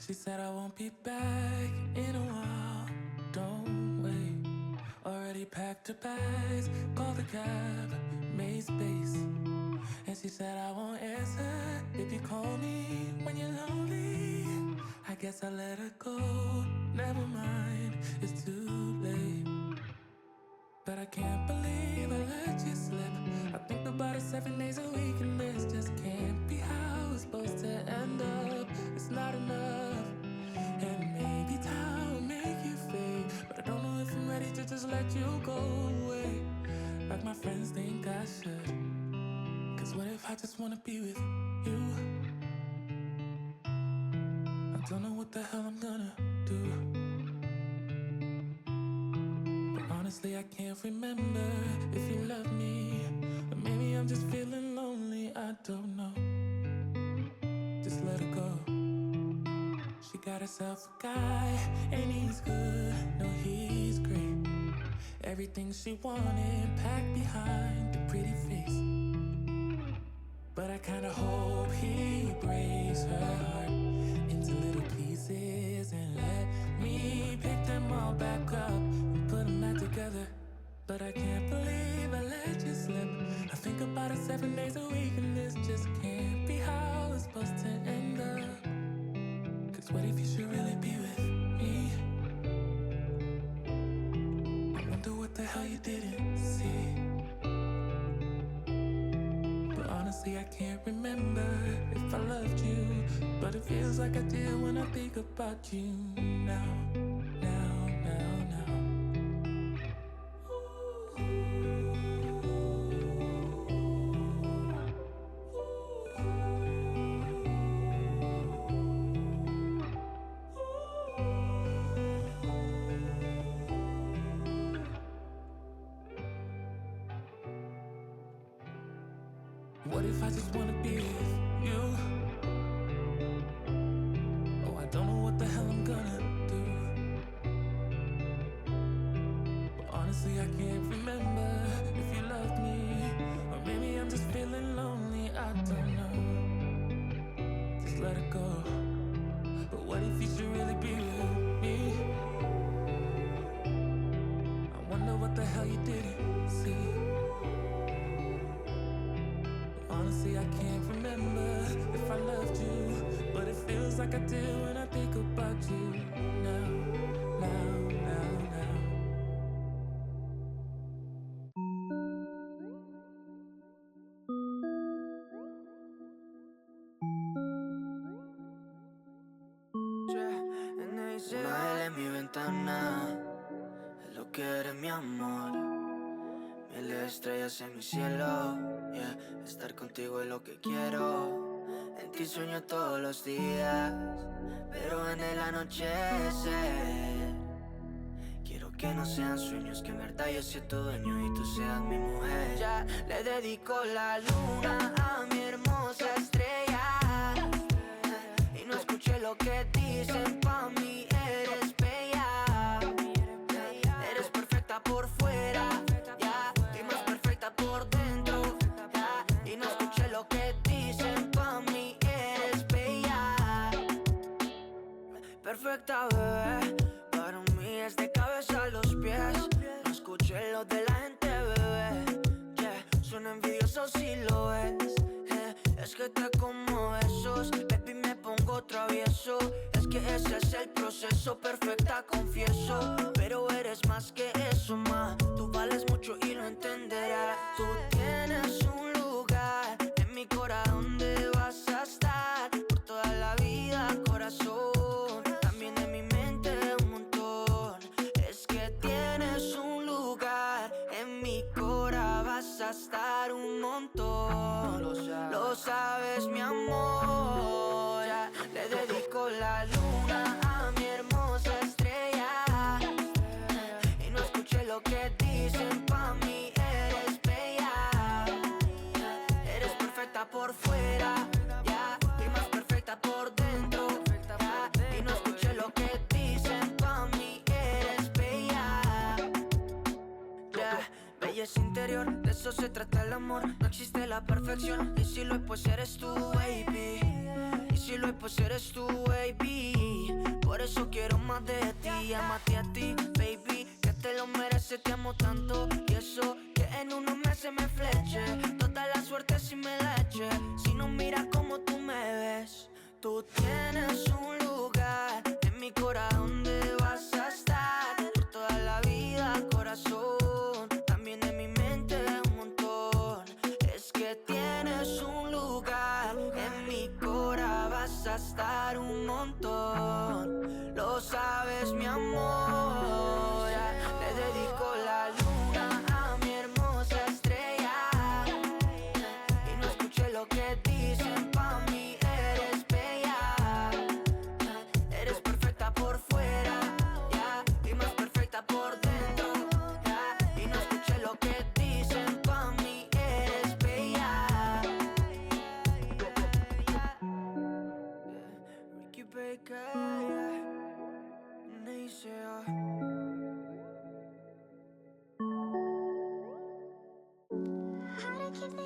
She said I won't be back in a while, don't wait. Already packed her bags, called a cab, made space. And she said I won't answer if you call me when you're lonely. I guess I let her go, never mind, it's too late. But I can't believe I let you slip. I think about it 7 days a week, and this just can't be how it's supposed to end up. It's not enough. And maybe time will make you fade, but I don't know if I'm ready to just let you go away like my friends think I should. Cause what if I just wanna be with you? I don't know what the hell I'm gonna do. Honestly, I can't remember if you love me, or maybe I'm just feeling lonely, I don't know. Just let her go. She got herself a guy, and he's good, no, he's great. Everything she wanted packed behind the pretty face. But I kinda hope he breaks her heart into little pieces and let me pick them all back up and put them back together. But I can't believe I let you slip. I think about it 7 days a week, and this just can't be how it's supposed to end up. Cause what if you should really be with me? I wonder what the hell you didn't see. But honestly, I can't remember if I loved you, but it feels like I did when I think about you now, now, now, now. What if I just wanna be with you? Oh, I don't know what the hell I'm gonna do. But honestly, I can't remember if you loved me, or maybe I'm just feeling lonely, I don't know. Just let it go. But what if you should really be with me? I wonder what the hell you didn't see. Honestly, I can't remember if I loved you, but it feels like I do when I think about you now, now, now, now. Una vela en mi ventana es lo que eres, mi amor. Miles de estrellas en mi cielo, yeah. Estar contigo es lo que quiero. En ti sueño todos los días, pero en el anochecer quiero que no sean sueños, que en verdad yo sea tu dueño y tú seas mi mujer. Ya le dedico la luna a mi hermosa estrella, y no escuché lo que dicen, pa' mí eres bella. Eres perfecta por fuera, yeah, y más perfecta por dentro, yeah. Y no escuché lo que dicen, pa' mí eres bella. Perfecta, bebé, para mí es de cabeza a los pies. No escuché lo de la gente, bebé, yeah. Son envidiosos si lo ves, es que te como esos, baby, me pongo travieso. Es que ese es el proceso, perfecta, confieso. Pero eres más que eso, ma. Tú vales mucho y lo entenderás. Tú tienes un lugar en mi corazón donde vas a estar por toda la vida, corazón. También en mi mente un montón. Es que tienes un lugar en mi cora, vas a estar un montón. Lo sabes, mi amor. Ya le dedico la luna a mi hermosa estrella, y no escuché lo que dicen, pa' mí eres bella. Eres perfecta por fuera, yeah, y más perfecta por dentro, yeah. Y no escuché lo que dicen, pa' mí eres bella, yeah. Belleza interior, de eso se trata el amor. No existe la perfección, y si lo hay pues eres tú, baby. Y si lo hay pues eres tú, baby. Por eso quiero más de ti, amate a ti, baby, que te lo mereces, te amo tanto. Y eso que en unos meses me fleche, toda la suerte si me la eche. Si no miras como tú me ves, tú tienes un lugar en mi corazón donde vas a estar por toda la vida, corazón. También en mi mente un montón. Es que tienes un lugar en mi cora, vas a estar un montón. Lo sabes, mi amor. Le dedico la luna a mi hermosa estrella. Y no escuché lo que dicen, pa' mí eres bella. Eres perfecta por fuera, yeah, y más perfecta por dentro, yeah. Y no escuché lo que dicen, pa' mí eres bella. Ricky Baker, Neisha. How to keep the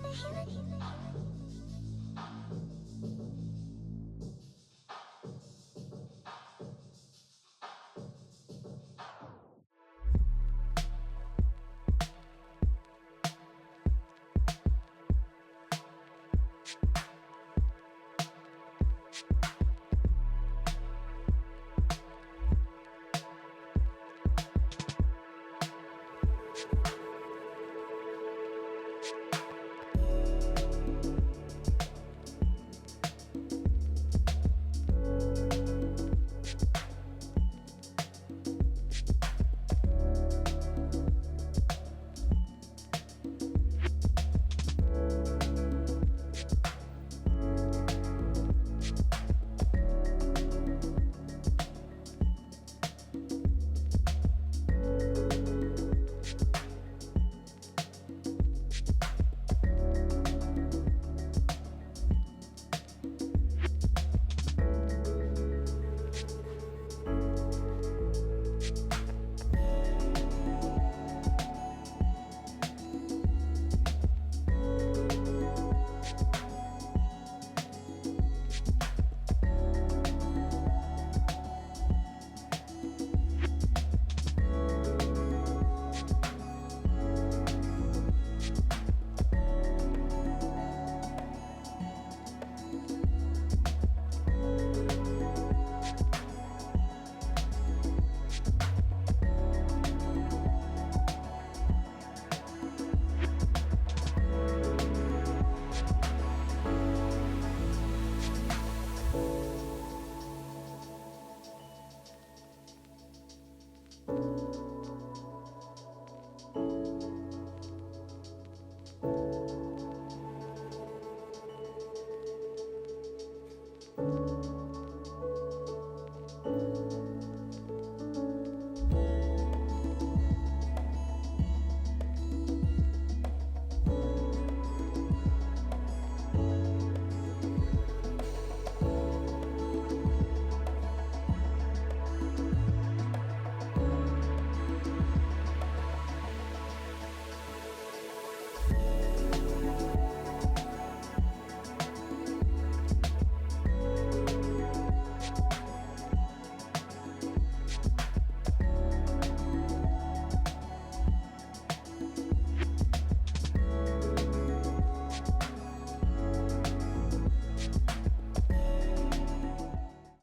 healing.